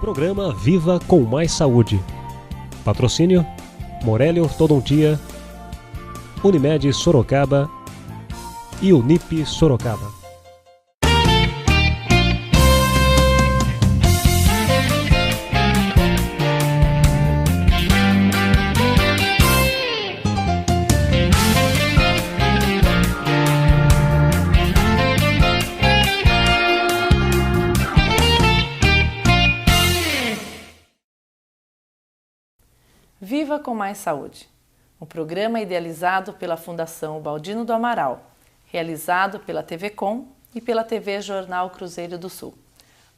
Programa Viva com Mais Saúde. Patrocínio: Morelli Ortodontia, Unimed Sorocaba e Unip Sorocaba. Viva com Mais Saúde, um programa idealizado pela Fundação Baldino do Amaral, realizado pela TV Com e pela TV Jornal Cruzeiro do Sul.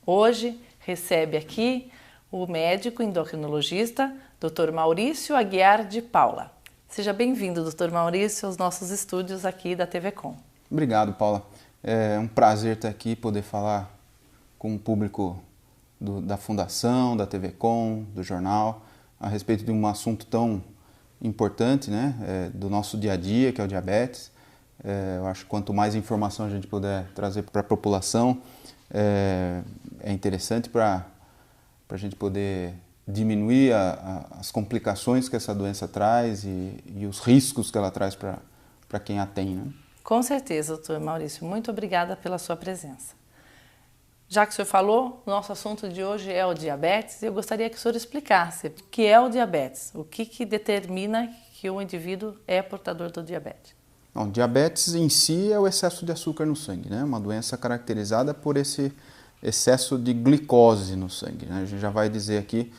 Hoje recebe aqui o médico endocrinologista Dr. Maurício Aguiar de Paula. Seja bem-vindo, Dr. Maurício, aos nossos estúdios aqui da TV Com. Obrigado, Paula. É um prazer estar aqui, poder falar com o público da Fundação, da TV Com, do jornal, a respeito de um assunto tão importante, né, do nosso dia a dia, que é o diabetes. Eu acho que quanto mais informação a gente puder trazer para a população, é interessante para a gente poder diminuir as complicações que essa doença traz e os riscos que ela traz para quem a tem, né? Com certeza, doutor Maurício. Muito obrigada pela sua presença. Já que o senhor falou, o nosso assunto de hoje é o diabetes, eu gostaria que o senhor explicasse o que é o diabetes, o que determina que o indivíduo é portador do diabetes. Bom, diabetes em si é o excesso de açúcar no sangue, né? Uma doença caracterizada por esse excesso de glicose no sangue, né? A gente já vai dizer aqui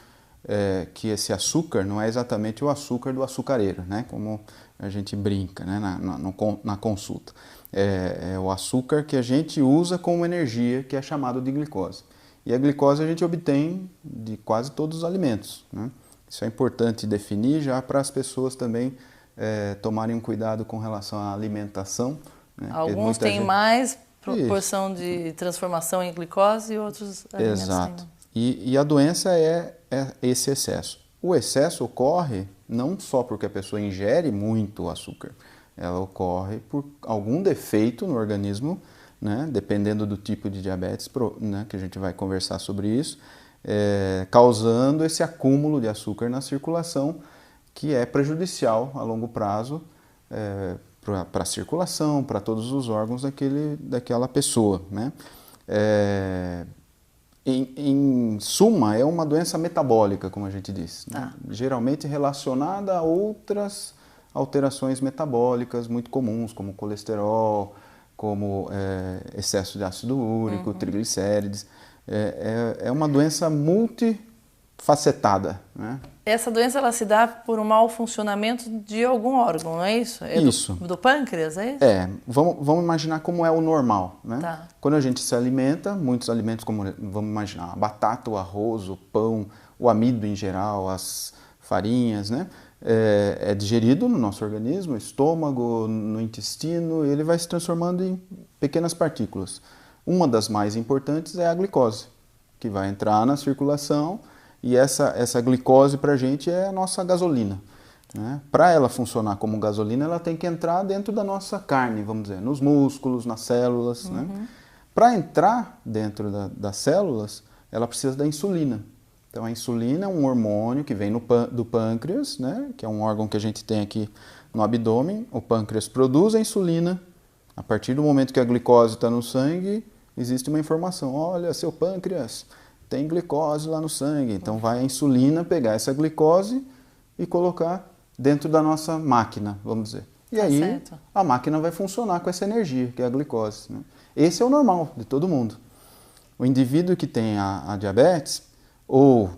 que esse açúcar não é exatamente o açúcar do açucareiro, né? Como a gente brinca, né? na consulta. É o açúcar que a gente usa como energia, que é chamado de glicose. E a glicose a gente obtém de quase todos os alimentos, né? Isso é importante definir já para as pessoas também tomarem um cuidado com relação à alimentação, né? Alguns têm mais proporção de transformação em glicose e outros alimentos Exato. E a doença é esse excesso. O excesso ocorre não só porque a pessoa ingere muito açúcar, ela ocorre por algum defeito no organismo, né, dependendo do tipo de diabetes, né, que a gente vai conversar sobre isso, causando esse acúmulo de açúcar na circulação, que é prejudicial a longo prazo para a circulação, para todos os órgãos daquela pessoa, né? Em suma, é uma doença metabólica, como a gente diz, né? Geralmente relacionada a outras alterações metabólicas muito comuns, como colesterol, como excesso de ácido úrico, triglicérides. É uma doença multifacetada, né? Essa doença ela se dá por um mau funcionamento de algum órgão, não é isso? Isso. Do pâncreas, é isso? Vamos imaginar como é o normal, né? Tá. Quando a gente se alimenta, muitos alimentos, como vamos imaginar, a batata, o arroz, o pão, o amido em geral, as farinhas, né? É digerido no nosso organismo, no estômago, no intestino, e ele vai se transformando em pequenas partículas. Uma das mais importantes é a glicose, que vai entrar na circulação, e essa glicose para a gente é a nossa gasolina, né? Para ela funcionar como gasolina, ela tem que entrar dentro da nossa carne, vamos dizer, nos músculos, nas células, né? Para entrar dentro das células, ela precisa da insulina. Então, a insulina é um hormônio que vem do pâncreas, né? Que é um órgão que a gente tem aqui no abdômen. O pâncreas produz a insulina. A partir do momento que a glicose está no sangue, existe uma informação. Olha, seu pâncreas tem glicose lá no sangue. Então, vai a insulina pegar essa glicose e colocar dentro da nossa máquina, vamos dizer. E aí, certo, a máquina vai funcionar com essa energia, que é a glicose, né? Esse é o normal de todo mundo. O indivíduo que tem a diabetes, ou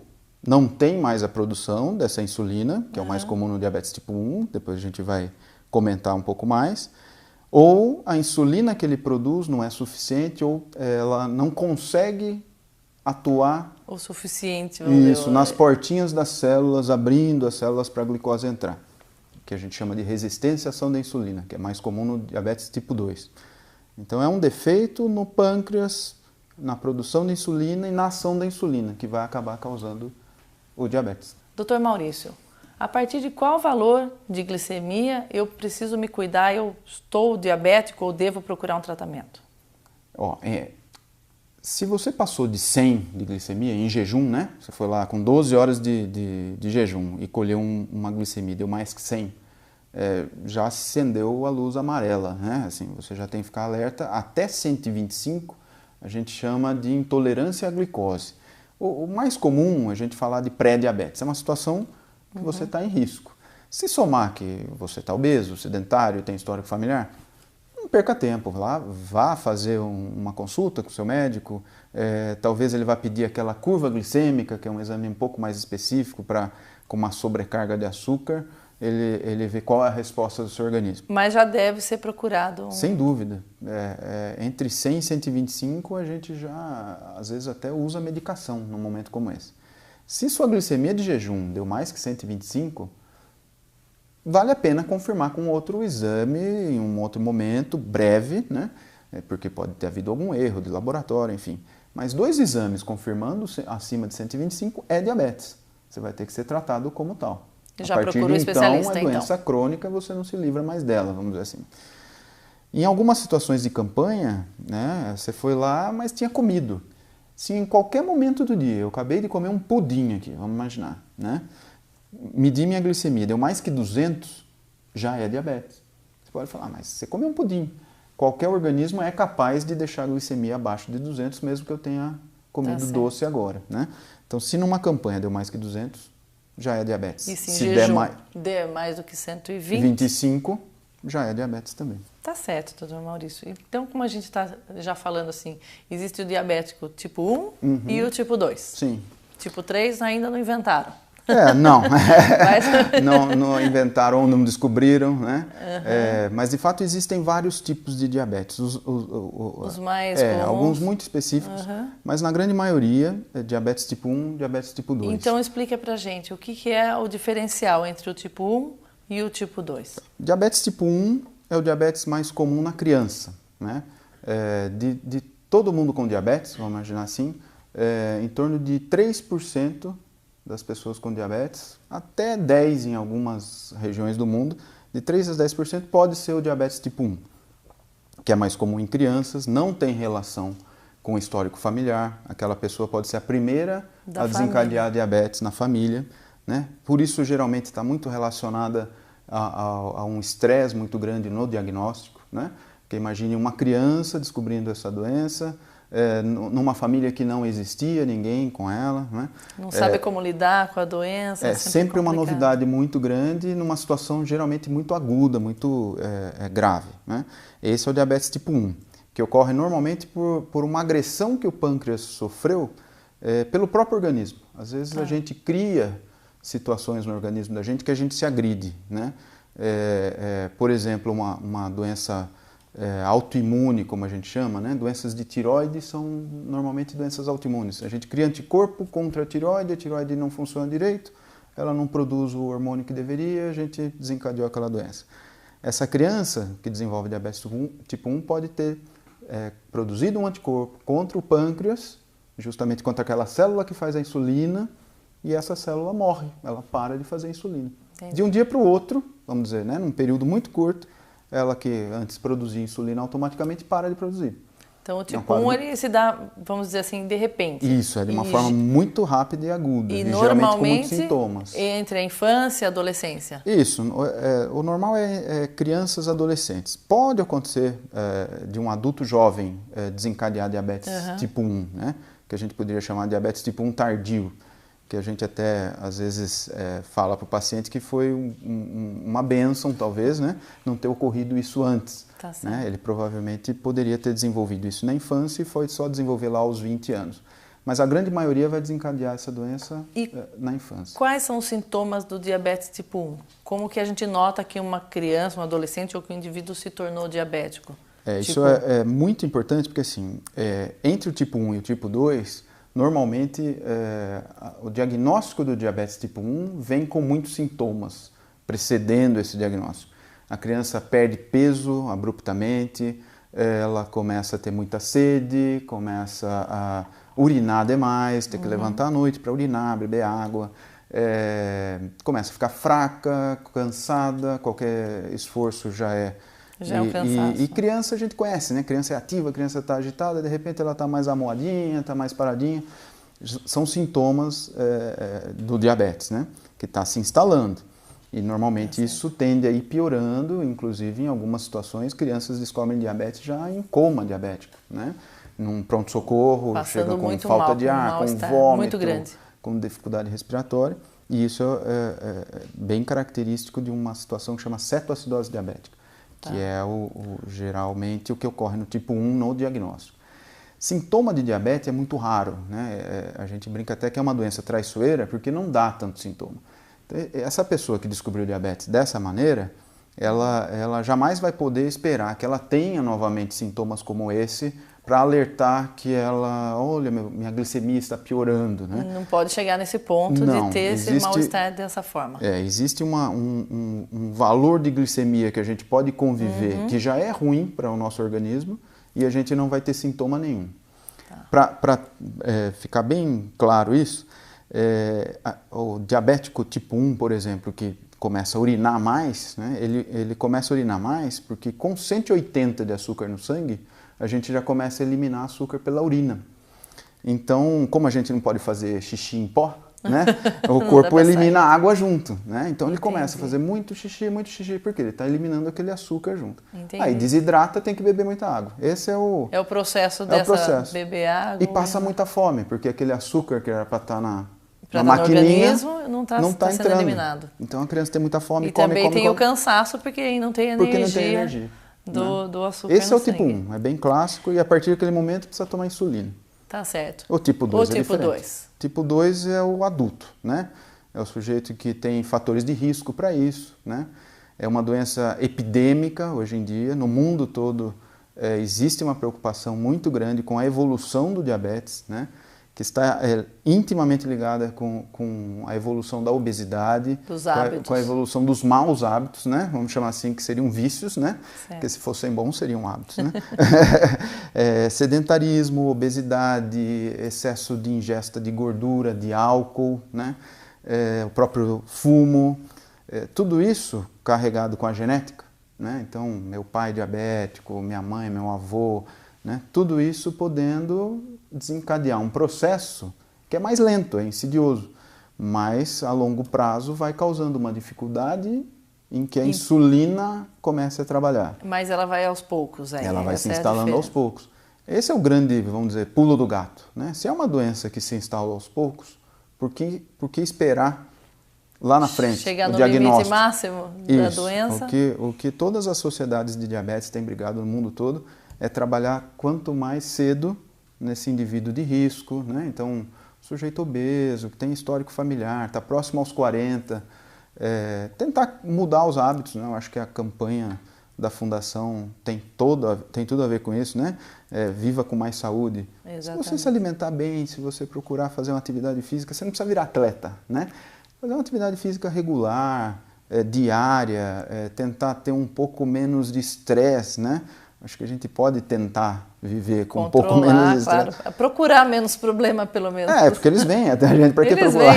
não tem mais a produção dessa insulina, que é o mais comum no diabetes tipo 1, depois a gente vai comentar um pouco mais, ou a insulina que ele produz não é suficiente, ou ela não consegue atuar o suficiente, nas portinhas das células, abrindo as células para a glicose entrar, que a gente chama de resistência à ação da insulina, que é mais comum no diabetes tipo 2. Então é um defeito no pâncreas, na produção de insulina e na ação da insulina, que vai acabar causando o diabetes. Doutor Maurício, a partir de qual valor de glicemia eu preciso me cuidar, eu estou diabético ou devo procurar um tratamento? Se você passou de 100 de glicemia em jejum, né? Você foi lá com 12 horas de jejum e colheu uma glicemia, deu mais que 100, já acendeu a luz amarela, né? Assim, você já tem que ficar alerta. Até 125 a gente chama de intolerância à glicose. O mais comum é a gente falar de pré-diabetes. É uma situação que você está em risco. Se somar que você está obeso, sedentário, tem histórico familiar, não perca tempo, vá fazer uma consulta com o seu médico, talvez ele vá pedir aquela curva glicêmica, que é um exame um pouco mais específico para com uma sobrecarga de açúcar, ele vê qual é a resposta do seu organismo. Mas já deve ser procurado. Sem dúvida. Entre 100 e 125 a gente já, às vezes, até usa medicação num momento como esse. Se sua glicemia de jejum deu mais que 125, vale a pena confirmar com outro exame em um outro momento, breve, né? Porque pode ter havido algum erro de laboratório, enfim. Mas 2 exames confirmando acima de 125 é diabetes. Você vai ter que ser tratado como tal. Já procura um especialista, então. É doença crônica, você não se livra mais dela, vamos dizer assim. Em algumas situações de campanha, né, você foi lá, mas tinha comido. Se em qualquer momento do dia eu acabei de comer um pudim aqui, vamos imaginar, né? Medi minha glicemia, deu mais que 200, já é diabetes. Você pode falar, mas você comeu um pudim. Qualquer organismo é capaz de deixar a glicemia abaixo de 200, mesmo que eu tenha comido doce agora, né? Então, se numa campanha deu mais que 200, já é diabetes. E se jejum der mais do que 120? 25, já é diabetes também. Tá certo, doutor Maurício. Então, como a gente está já falando assim, existe o diabético tipo 1 e o tipo 2. Sim. Tipo 3 ainda não inventaram. Não. Mas... não inventaram ou não descobriram, né? Mas, de fato, existem vários tipos de diabetes. Os mais comuns. Alguns muito específicos, mas na grande maioria é diabetes tipo 1, diabetes tipo 2. Então, explica pra gente o que é o diferencial entre o tipo 1 e o tipo 2. Diabetes tipo 1 é o diabetes mais comum na criança, né? De todo mundo com diabetes, vamos imaginar assim, em torno de 3% das pessoas com diabetes, até 10% em algumas regiões do mundo, de 3% a 10% pode ser o diabetes tipo 1, que é mais comum em crianças, não tem relação com o histórico familiar, aquela pessoa pode ser a primeira a desencadear diabetes na família, né? Por isso geralmente está muito relacionada a um estresse muito grande no diagnóstico, né? Porque imagine uma criança descobrindo essa doença, numa família que não existia ninguém com ela, né? Não sabe como lidar com a doença. É sempre uma novidade muito grande numa situação geralmente muito aguda, muito grave, né? Esse é o diabetes tipo 1, que ocorre normalmente por uma agressão que o pâncreas sofreu pelo próprio organismo. Às vezes a gente cria situações no organismo da gente que a gente se agride, né? Por exemplo, uma doença autoimune, como a gente chama, né? Doenças de tireoide são normalmente doenças autoimunes. A gente cria anticorpo contra a tireoide não funciona direito, ela não produz o hormônio que deveria, a gente desencadeou aquela doença. Essa criança que desenvolve diabetes tipo 1 pode ter produzido um anticorpo contra o pâncreas, justamente contra aquela célula que faz a insulina, e essa célula morre, ela para de fazer insulina. Entendi. De um dia para o outro, vamos dizer, né? Num período muito curto, ela que antes produzia insulina automaticamente para de produzir. Então o tipo 1 ele se dá, vamos dizer assim, de repente. Isso, é de uma forma muito rápida e aguda. E geralmente com muitos sintomas. Entre a infância e a adolescência. Isso, o normal é crianças e adolescentes. Pode acontecer de um adulto jovem desencadear diabetes tipo 1, né? Que a gente poderia chamar de diabetes tipo 1 tardio. Que a gente até, às vezes, fala para o paciente que foi uma bênção, talvez, né? Não ter ocorrido isso antes. Tá certo. Né? Ele provavelmente poderia ter desenvolvido isso na infância e foi só desenvolver lá aos 20 anos. Mas a grande maioria vai desencadear essa doença na infância. Quais são os sintomas do diabetes tipo 1? Como que a gente nota que uma criança, um adolescente ou que um indivíduo se tornou diabético? Isso é muito importante porque, assim, entre o tipo 1 e o tipo 2... Normalmente, o diagnóstico do diabetes tipo 1 vem com muitos sintomas precedendo esse diagnóstico. A criança perde peso abruptamente, ela começa a ter muita sede, começa a urinar demais, ter que levantar à noite para urinar, beber água, começa a ficar fraca, cansada, qualquer esforço já é Já é um cansaço. E criança a gente conhece, né? Criança é ativa, criança está agitada, de repente ela está mais amoadinha, está mais paradinha. São sintomas do diabetes, né? Que está se instalando. E normalmente isso tende a ir piorando, inclusive em algumas situações, crianças descobrem diabetes já em coma diabético, né? Num pronto-socorro, chega com falta de ar, com vômito, muito grande, com dificuldade respiratória. E isso é bem característico de uma situação que chama cetoacidose diabética, que é geralmente o que ocorre no tipo 1 no diagnóstico. Sintoma de diabetes é muito raro, né? A gente brinca até que é uma doença traiçoeira porque não dá tanto sintoma. Essa pessoa que descobriu diabetes dessa maneira, ela jamais vai poder esperar que ela tenha novamente sintomas como esse para alertar que ela, olha, minha glicemia está piorando, né? Não pode chegar nesse ponto de ter esse mal-estar dessa forma. Existe um valor de glicemia que a gente pode conviver, que já é ruim para o nosso organismo, e a gente não vai ter sintoma nenhum. Para ficar bem claro isso, o diabético tipo 1, por exemplo, que começa a urinar mais, né, ele começa a urinar mais porque com 180 de açúcar no sangue, a gente já começa a eliminar açúcar pela urina. Então, como a gente não pode fazer xixi em pó, né, o corpo elimina a água junto, né? Então ele começa a fazer muito xixi, porque ele está eliminando aquele açúcar junto. Entendi. Aí desidrata, tem que beber muita água. Esse é o processo beber água. E passa muita fome, porque aquele açúcar que era para estar na maquininha não está sendo eliminado. Então a criança tem muita fome, e também tem o cansaço porque não tem energia, do açúcar. Esse é o tipo 1, é bem clássico, e a partir daquele momento precisa tomar insulina. Tá certo. O tipo 2 é tipo diferente. 2. Tipo 2 é o adulto, né? É o sujeito que tem fatores de risco para isso, né? É uma doença epidêmica hoje em dia, no mundo todo existe uma preocupação muito grande com a evolução do diabetes, né? Que está intimamente ligada com a evolução da obesidade, dos hábitos. Com a evolução dos maus hábitos, né? Vamos chamar assim, que seriam vícios, né? Certo. Porque se fossem bons seriam hábitos, né? Sedentarismo, obesidade, excesso de ingesta de gordura, de álcool, né? O próprio fumo, tudo isso carregado com a genética, né? Então, meu pai diabético, minha mãe, meu avô, né? Tudo isso podendo desencadear um processo que é mais lento, é insidioso, mas a longo prazo vai causando uma dificuldade em que a insulina começa a trabalhar. Mas ela vai aos poucos. Ela vai se instalando aos poucos. Esse é o grande, vamos dizer, pulo do gato, né? Se é uma doença que se instala aos poucos, por que esperar lá na frente chegar no diagnóstico? Limite máximo da doença? O que todas as sociedades de diabetes têm brigado no mundo todo é trabalhar quanto mais cedo nesse indivíduo de risco, né? Então, sujeito obeso, que tem histórico familiar, está próximo aos 40, tentar mudar os hábitos, né? Eu acho que a campanha da Fundação tem tudo a ver com isso, né? Viva com mais saúde. Exatamente. Se você se alimentar bem, se você procurar fazer uma atividade física, você não precisa virar atleta, né? Fazer uma atividade física regular, diária, tentar ter um pouco menos de estresse, né? Acho que a gente pode tentar viver com um pouco menos de estresse. Claro. Procurar menos problema, pelo menos. Porque eles vêm até a gente para que procurar.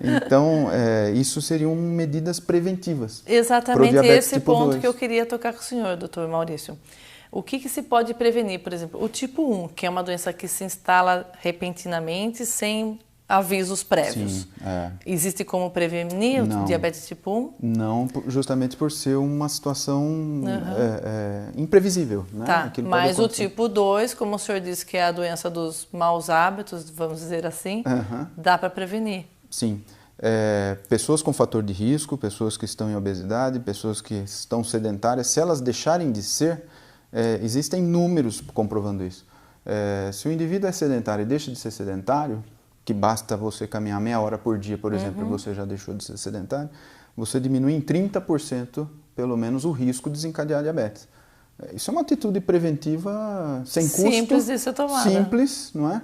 Então, isso seriam medidas preventivas. Exatamente esse tipo ponto 2. que eu queria tocar com o senhor, doutor Maurício. O que se pode prevenir, por exemplo? O tipo 1, que é uma doença que se instala repentinamente, sem avisos prévios. Sim, Existe como prevenir o diabetes tipo 1? Não, justamente por ser uma situação imprevisível. Né? Tá, mas o tipo 2, como o senhor disse que é a doença dos maus hábitos, vamos dizer assim, dá para prevenir. Sim. Pessoas com fator de risco, pessoas que estão em obesidade, pessoas que estão sedentárias, se elas deixarem de ser, existem números comprovando isso. Se o indivíduo é sedentário e deixa de ser sedentário, que basta você caminhar meia hora por dia, por exemplo, e você já deixou de ser sedentário, você diminui em 30%, pelo menos, o risco de desencadear diabetes. Isso é uma atitude preventiva sem custo. Simples de ser tomada. Simples, não é?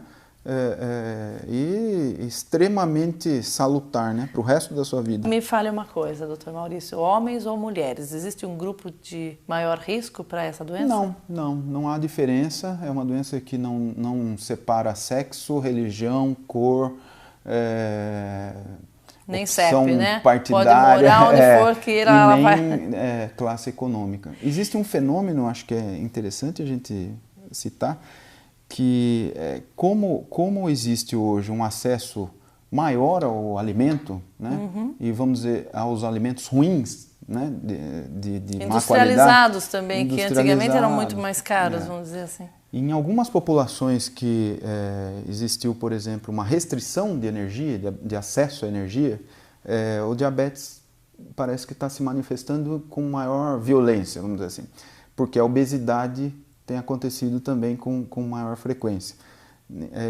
E extremamente salutar, né, para o resto da sua vida. Me fale uma coisa, doutor Maurício, homens ou mulheres, existe um grupo de maior risco para essa doença? Não há diferença, é uma doença que não separa sexo, religião, cor, Nem opção CEP, né? partidária, Pode morar onde for queira, ela e vai... nem classe econômica. Existe um fenômeno, acho que é interessante a gente citar, que como existe hoje um acesso maior ao alimento, né? E vamos dizer, aos alimentos ruins, né? de má qualidade. Industrializados também, que antigamente eram muito mais caros, vamos dizer assim. Em algumas populações que existiu, por exemplo, uma restrição de energia, de acesso à energia, o diabetes parece que está se manifestando com maior violência, vamos dizer assim, porque a obesidade tem acontecido também com maior frequência.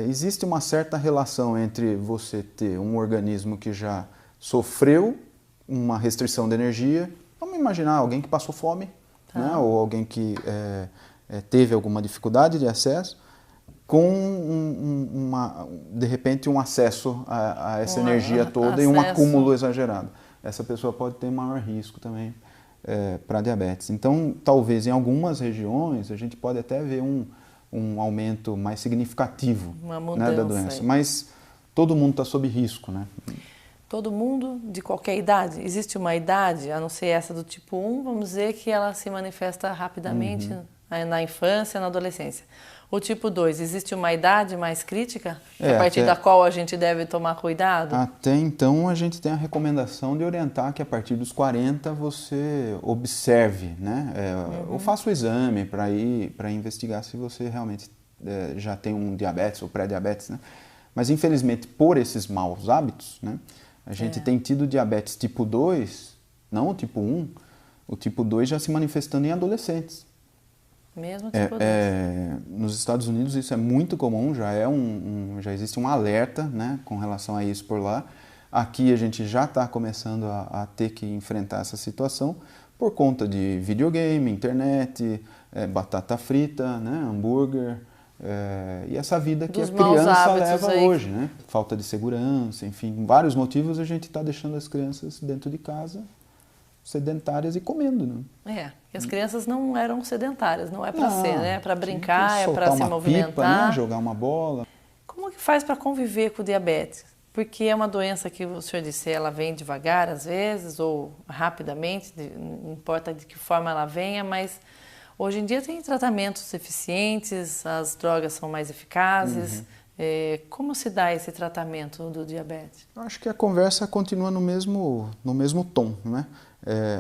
Existe uma certa relação entre você ter um organismo que já sofreu uma restrição de energia, vamos imaginar alguém que passou fome, né? Ou alguém que teve alguma dificuldade de acesso, com de repente um acesso a essa energia toda e um acúmulo exagerado. Essa pessoa pode ter maior risco também para diabetes. Então, talvez em algumas regiões a gente pode até ver um aumento mais significativo, né, da doença. Mas todo mundo está sob risco, né? Todo mundo de qualquer idade? Existe uma idade, a não ser essa do tipo 1, vamos dizer que ela se manifesta rapidamente na infância, na adolescência. O tipo 2, existe uma idade mais crítica, a partir da qual a gente deve tomar cuidado? Até então a gente tem a recomendação de orientar que a partir dos 40 você observe, né? Ou faça o exame para investigar se você realmente já tem um diabetes ou pré-diabetes, né? Mas infelizmente por esses maus hábitos, né? A gente tem tido diabetes tipo 2, não o tipo 1, o tipo 2 já se manifestando em adolescentes. Mesmo tipo 2. Nos Estados Unidos isso é muito comum, já existe um alerta, né, com relação a isso por lá. Aqui a gente já está começando a ter que enfrentar essa situação por conta de videogame, internet, batata frita, né, hambúrguer, e essa vida que a criança leva hoje, né? Falta de segurança, enfim, vários motivos a gente está deixando as crianças dentro de casa, sedentárias e comendo, né? E as crianças não eram sedentárias, não é para ser, né? É para brincar, é para se movimentar. Pipa, né? Jogar uma bola. Como que faz para conviver com o diabetes? Porque é uma doença que o senhor disse, ela vem devagar às vezes, ou rapidamente, não importa de que forma ela venha, mas hoje em dia tem tratamentos eficientes, as drogas são mais eficazes. Como se dá esse tratamento do diabetes? Eu acho que a conversa continua no mesmo tom, né?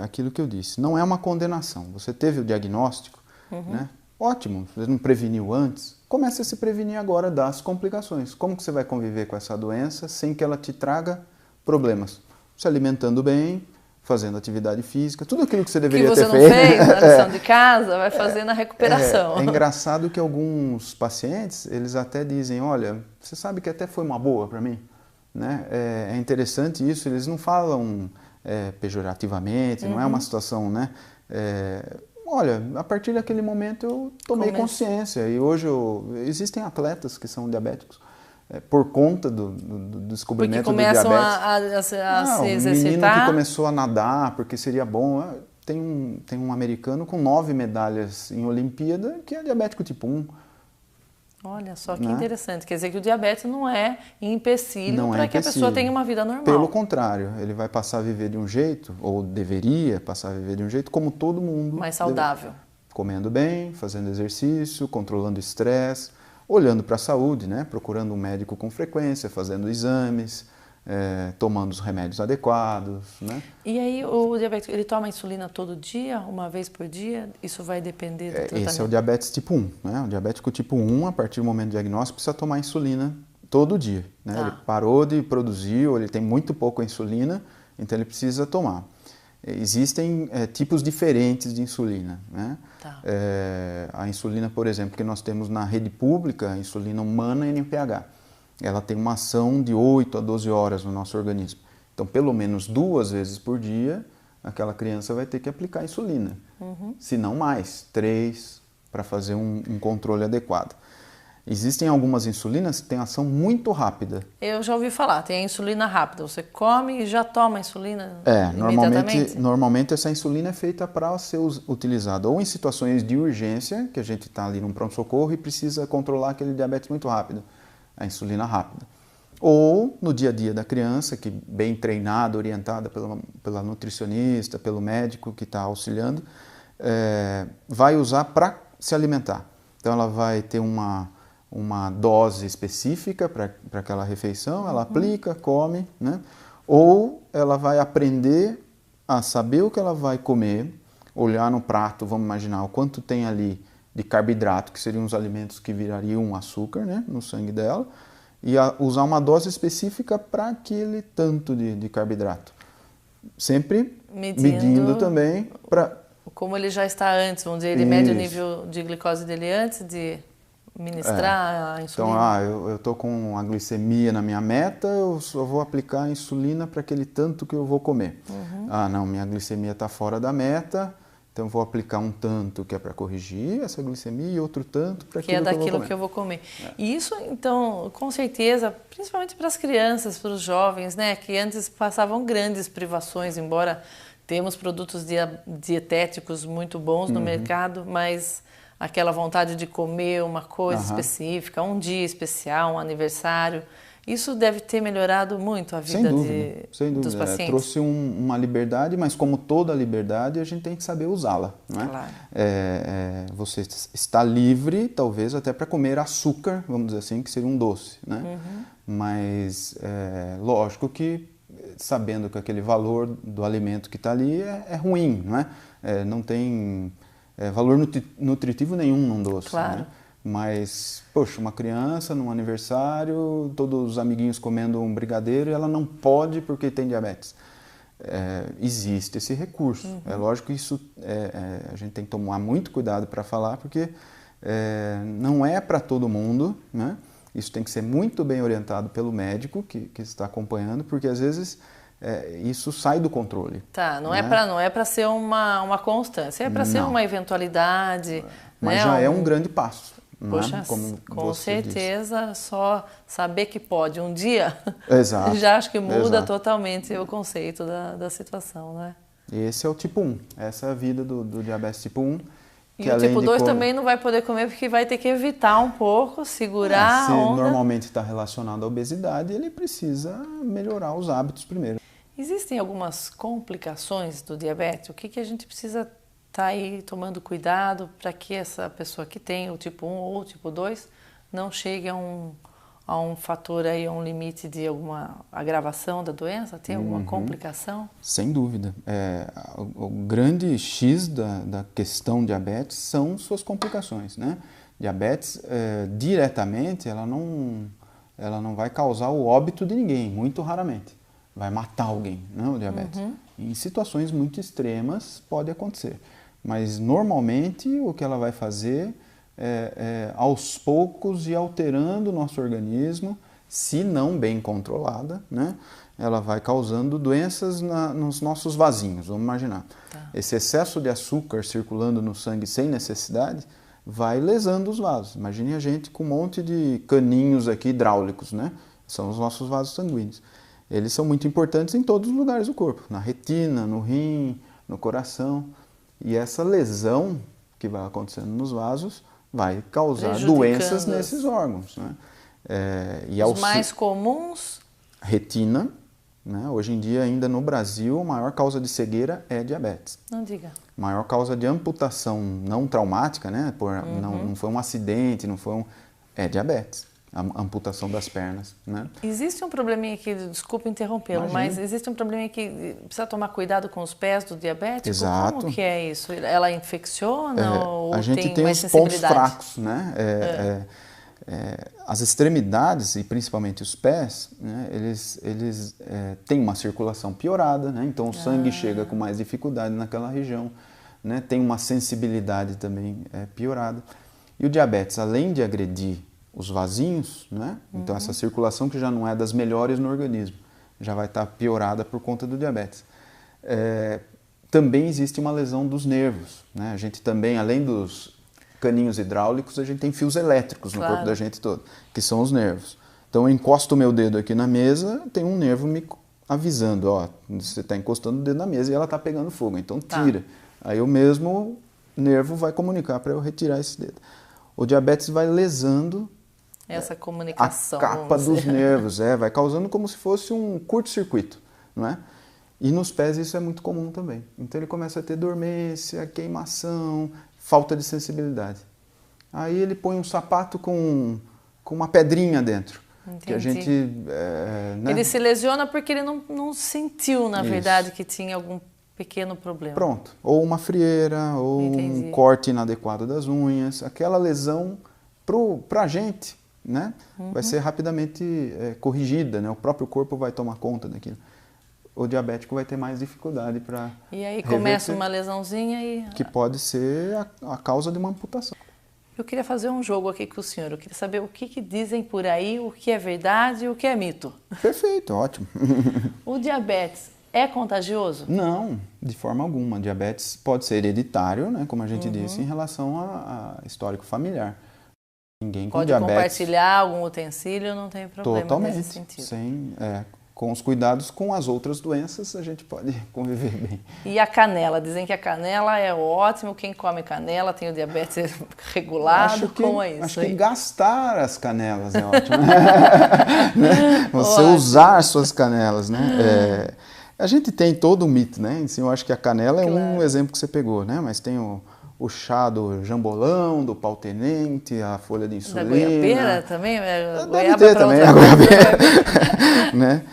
Aquilo que eu disse. Não é uma condenação. Você teve o diagnóstico, né? Ótimo, você não preveniu antes. Comece a se prevenir agora das complicações. Como que você vai conviver com essa doença sem que ela te traga problemas? Se alimentando bem, fazendo atividade física, tudo aquilo que você deveria ter feito. Que você não fez na lição de casa, vai fazer na recuperação. É engraçado que alguns pacientes, eles até dizem, olha, você sabe que até foi uma boa para mim, né? É interessante isso, eles não falam pejorativamente, não é uma situação, né? Olha, a partir daquele momento eu tomei consciência e hoje existem atletas que são diabéticos, por conta do descobrimento do diabetes. Porque começam a se exercitar. Um menino que começou a nadar porque seria bom. Tem um americano com 9 medalhas em Olimpíada que é diabético tipo 1. Olha só que interessante. Quer dizer que o diabetes não é empecilho para que a pessoa tenha uma vida normal. Pelo contrário, ele vai passar a viver de um jeito, ou deveria passar a viver de um jeito como todo mundo. Mais saudável. Comendo bem, fazendo exercício, controlando o estresse, olhando para a saúde, né? Procurando um médico com frequência, fazendo exames, tomando os remédios adequados, né? E aí o diabético, ele toma insulina todo dia, uma vez por dia? Isso vai depender do tratamento? Esse é o diabetes tipo 1, né? O diabético tipo 1, a partir do momento do diagnóstico, precisa tomar insulina todo dia, né? Ele parou de produzir, ou ele tem muito pouca insulina, então ele precisa tomar. Existem tipos diferentes de insulina, né? A insulina, por exemplo, que nós temos na rede pública, a insulina humana NPH, ela tem uma ação de 8 a 12 horas no nosso organismo. Então, pelo menos 2 vezes por dia, aquela criança vai ter que aplicar insulina. Se não mais, 3, para fazer um controle adequado. Existem algumas insulinas que têm ação muito rápida. Eu já ouvi falar, tem a insulina rápida. Você come e já toma a insulina imediatamente? Normalmente essa insulina é feita para ser utilizada ou em situações de urgência, que a gente está ali num pronto-socorro e precisa controlar aquele diabetes muito rápido, a insulina rápida. ou no dia a dia da criança, que bem treinada, orientada pela nutricionista, pelo médico que está auxiliando, vai usar para se alimentar. Então ela vai ter uma dose específica para aquela refeição, ela aplica, come, né? Ou ela vai aprender a saber o que ela vai comer, olhar no prato, vamos imaginar o quanto tem ali de carboidrato, que seriam os alimentos que virariam açúcar, né, no sangue dela, e usar uma dose específica para aquele tanto de carboidrato. Sempre medindo também para... Como ele já está antes, vamos dizer, ele mede o nível de glicose dele antes de ministrar a insulina. Então, eu estou com a glicemia na minha meta, eu só vou aplicar a insulina para aquele tanto que eu vou comer. Não, minha glicemia está fora da meta, então eu vou aplicar um tanto que é para corrigir essa glicemia e outro tanto para aquilo que eu vou comer. Que é daquilo que eu vou comer. E isso, então, com certeza, principalmente para as crianças, para os jovens, né, que antes passavam grandes privações, embora temos produtos dietéticos muito bons no mercado, mas aquela vontade de comer uma coisa específica, um dia especial, um aniversário, isso deve ter melhorado muito a vida dos pacientes. Trouxe uma liberdade, mas como toda liberdade, a gente tem que saber usá-la. Né? Claro. Você está livre, talvez, até para comer açúcar, vamos dizer assim, que seria um doce. Né? Mas, lógico que, sabendo que aquele valor do alimento que está ali é ruim, não é? Não tem valor nutritivo nenhum num doce. Claro. Né? Mas, poxa, uma criança num aniversário, todos os amiguinhos comendo um brigadeiro e ela não pode porque tem diabetes. Existe esse recurso. É lógico que isso a gente tem que tomar muito cuidado para falar, porque não é para todo mundo, né? Isso tem que ser muito bem orientado pelo médico que está acompanhando, porque às vezes isso sai do controle. Tá, não né? é para ser uma constância, é para ser uma eventualidade. Mas né? já é um grande passo. Poxa, Como com certeza, disse. Só saber que pode um dia, Exato, já acho que muda exato. totalmente o conceito da situação, né? Esse é o tipo 1, essa é a vida do diabetes tipo 1. E o tipo 2 também não vai poder comer porque vai ter que evitar um pouco, segurar se a onda. Normalmente está relacionado à obesidade, ele precisa melhorar os hábitos primeiro. Existem algumas complicações do diabetes? O que a gente precisa estar aí tomando cuidado para que essa pessoa que tem o tipo 1 ou o tipo 2 não chegue a um fator aí, a um limite de alguma agravação da doença? Tem alguma complicação? Sem dúvida. O grande X da questão diabetes são suas complicações, né? Diabetes, diretamente, ela não vai causar o óbito de ninguém, muito raramente. Vai matar alguém, né, o diabetes. Em situações muito extremas pode acontecer. Mas, normalmente, o que ela vai fazer aos poucos e alterando o nosso organismo, se não bem controlada, né? Ela vai causando doenças nos nossos vasinhos, vamos imaginar. Tá. Esse excesso de açúcar circulando no sangue sem necessidade vai lesando os vasos. Imagine a gente com um monte de caninhos aqui hidráulicos, né? São os nossos vasos sanguíneos. Eles são muito importantes em todos os lugares do corpo, na retina, no rim, no coração. E essa lesão que vai acontecendo nos vasos vai causar doenças nesses órgãos. Né? Os mais comuns? Retina. Né? Hoje em dia, ainda no Brasil, a maior causa de cegueira é diabetes. Não diga. A maior causa de amputação não traumática, né? Não foi um acidente, é diabetes. A amputação das pernas, né? Existe um probleminha aqui, desculpa interrompê-lo, mas existe um probleminha que precisa tomar cuidado com os pés do diabético? Exato. Como que é isso? Ela infecciona ou a gente tem mais os pontos sensibilidade? fracos, né? As extremidades, e principalmente os pés, né? Eles têm uma circulação piorada, né? Então o sangue chega com mais dificuldade naquela região, né? Tem uma sensibilidade também piorada. E o diabetes, além de agredir os vasinhos, né? Então essa circulação que já não é das melhores no organismo, já vai estar piorada por conta do diabetes. Também existe uma lesão dos nervos, né? A gente também, além dos caninhos hidráulicos, a gente tem fios elétricos no corpo da gente todo, que são os nervos. Então eu encosto o meu dedo aqui na mesa, tem um nervo me avisando, ó, você está encostando o dedo na mesa e ela está pegando fogo, então tira. Aí o mesmo nervo vai comunicar para eu retirar esse dedo. O diabetes vai lesando essa comunicação. A capa dos nervos, vai causando como se fosse um curto-circuito, não é? E nos pés isso é muito comum também. Então ele começa a ter dormência, queimação, falta de sensibilidade. Aí ele põe um sapato com uma pedrinha dentro. Entendi. Que a gente... né? Ele se lesiona porque ele não sentiu, na verdade, que tinha algum pequeno problema. Pronto. Ou uma frieira, ou um corte inadequado das unhas. Aquela lesão, pra gente, né? Vai ser rapidamente corrigida, né? O próprio corpo vai tomar conta daquilo. O diabético vai ter mais dificuldade para E aí começa uma lesãozinha e... Que pode ser a causa de uma amputação. Eu queria fazer um jogo aqui com o senhor. Eu queria saber o que dizem por aí, o que é verdade e o que é mito. Perfeito, ótimo. O diabetes é contagioso? Não, de forma alguma. Diabetes pode ser hereditário, né, como a gente disse, em relação a histórico familiar. Ninguém com pode diabetes... compartilhar algum utensílio, não tem problema totalmente, nesse sentido. Sem, com os cuidados com as outras doenças, a gente pode conviver bem. E a canela? Dizem que a canela é ótimo, quem come canela tem o diabetes regulado, como é isso? Acho que gastar as canelas é ótimo. Né? Você usar suas canelas, né? A gente tem todo um mito, né? Assim, eu acho que a canela é um exemplo que você pegou, né? Mas tem o chá do jambolão, do pau-tenente, a folha de insulina. Da goiabeira também? Deve ter também a goiabeira. Né?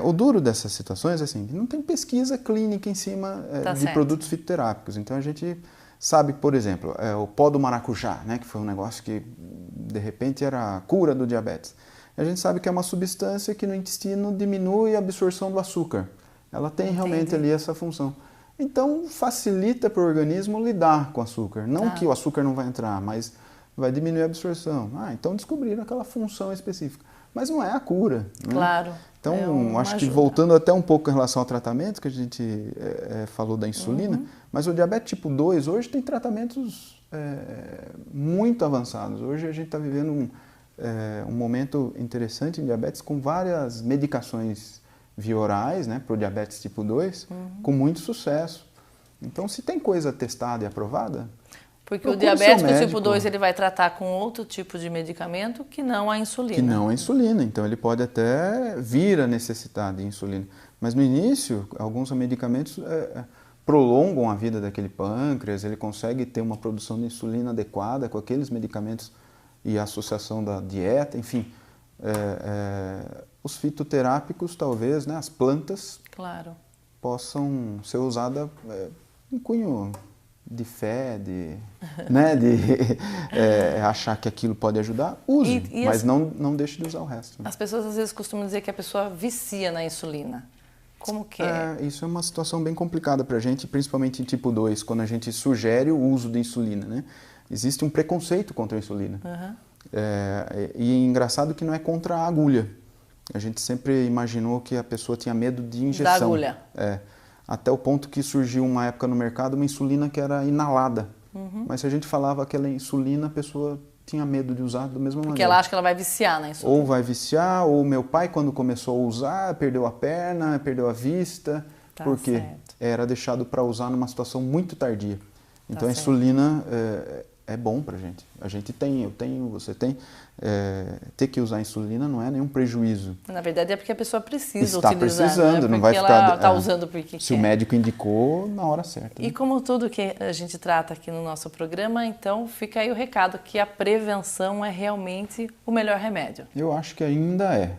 O duro dessas situações é assim, não tem pesquisa clínica em cima de produtos fitoterápicos. Então a gente sabe, por exemplo, o pó do maracujá, né? Que foi um negócio que de repente era a cura do diabetes. A gente sabe que é uma substância que no intestino diminui a absorção do açúcar. Ela tem realmente ali essa função. Então, facilita para o organismo lidar com o açúcar. Não que o açúcar não vai entrar, mas vai diminuir a absorção. Então descobriram aquela função específica. Mas não é a cura. Né? Claro. Então, acho que voltando até um pouco em relação ao tratamento, que a gente falou da insulina, mas o diabetes tipo 2 hoje tem tratamentos muito avançados. Hoje a gente está vivendo um momento interessante em diabetes com várias medicações via orais, né, para o diabetes tipo 2, com muito sucesso. Então, se tem coisa testada e aprovada... Porque o diabético tipo 2 ele vai tratar com outro tipo de medicamento que não a insulina. Que não a insulina. Então, ele pode até vir a necessitar de insulina. Mas, no início, alguns medicamentos prolongam a vida daquele pâncreas, ele consegue ter uma produção de insulina adequada com aqueles medicamentos e a associação da dieta, enfim... os fitoterápicos, talvez, né, as plantas, possam ser usadas em cunho de fé, né, de achar que aquilo pode ajudar, use, mas não deixe de usar o resto. Né? As pessoas às vezes costumam dizer que a pessoa vicia na insulina. Como que é? Isso é uma situação bem complicada para a gente, principalmente em tipo 2, quando a gente sugere o uso de insulina. Né? Existe um preconceito contra a insulina. E é engraçado que não é contra a agulha. A gente sempre imaginou que a pessoa tinha medo de injeção. Da agulha. Até o ponto que surgiu uma época no mercado uma insulina que era inalada. Mas se a gente falava aquela insulina, a pessoa tinha medo de usar da mesma maneira. Porque ela acha que ela vai viciar na insulina. Ou vai viciar, ou meu pai, quando começou a usar, perdeu a perna, perdeu a vista, porque era deixado para usar numa situação muito tardia. Então a insulina é bom pra gente. A gente tem, eu tenho, você tem. Ter que usar insulina não é nenhum prejuízo. Na verdade é porque a pessoa precisa utilizar. Está precisando, não vai ficar... ela está usando porque se o médico indicou, na hora certa. E né? como tudo que a gente trata aqui no nosso programa, então fica aí o recado que a prevenção é realmente o melhor remédio. Eu acho que ainda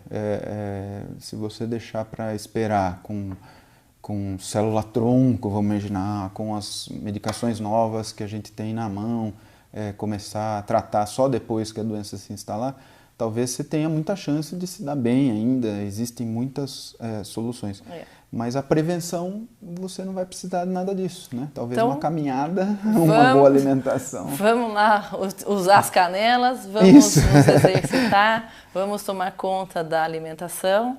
se você deixar para esperar com célula-tronco, vamos imaginar, com as medicações novas que a gente tem na mão, começar a tratar só depois que a doença se instalar, talvez você tenha muita chance de se dar bem ainda, existem muitas soluções. Mas a prevenção, você não vai precisar de nada disso, né? Talvez então, uma caminhada, uma boa alimentação. Vamos lá usar as canelas, vamos nos exercitar, vamos tomar conta da alimentação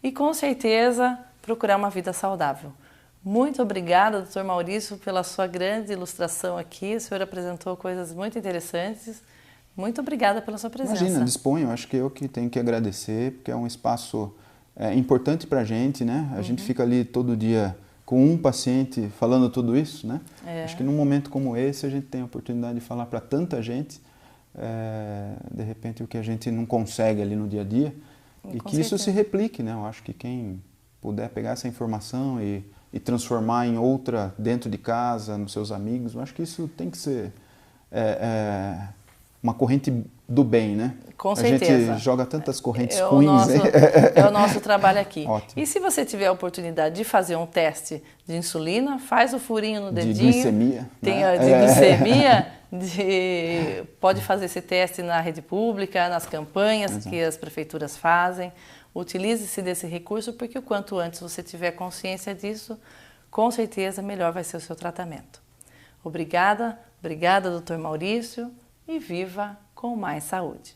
e com certeza procurar uma vida saudável. Muito obrigada, Dr. Maurício, pela sua grande ilustração aqui. O senhor apresentou coisas muito interessantes. Muito obrigada pela sua presença. Imagina, disponho. Acho que eu que tenho que agradecer, porque é um espaço importante para a gente, né? A gente fica ali todo dia com um paciente falando tudo isso, né? Acho que num momento como esse a gente tem a oportunidade de falar para tanta gente de repente, o que a gente não consegue ali no dia a dia, e que isso se replique, né? Eu acho que quem puder pegar essa informação e transformar em outra dentro de casa, nos seus amigos, eu acho que isso tem que ser uma corrente do bem, né? Com certeza. A gente joga tantas correntes ruins. É o nosso trabalho aqui. Ótimo. E se você tiver a oportunidade de fazer um teste de insulina, faz o furinho no dedinho. De glicemia. Tem né? de glicemia. Pode fazer esse teste na rede pública, nas campanhas Exato. que as prefeituras fazem. Utilize-se desse recurso, porque o quanto antes você tiver consciência disso, com certeza melhor vai ser o seu tratamento. Obrigada, Dr. Maurício, e viva com mais saúde.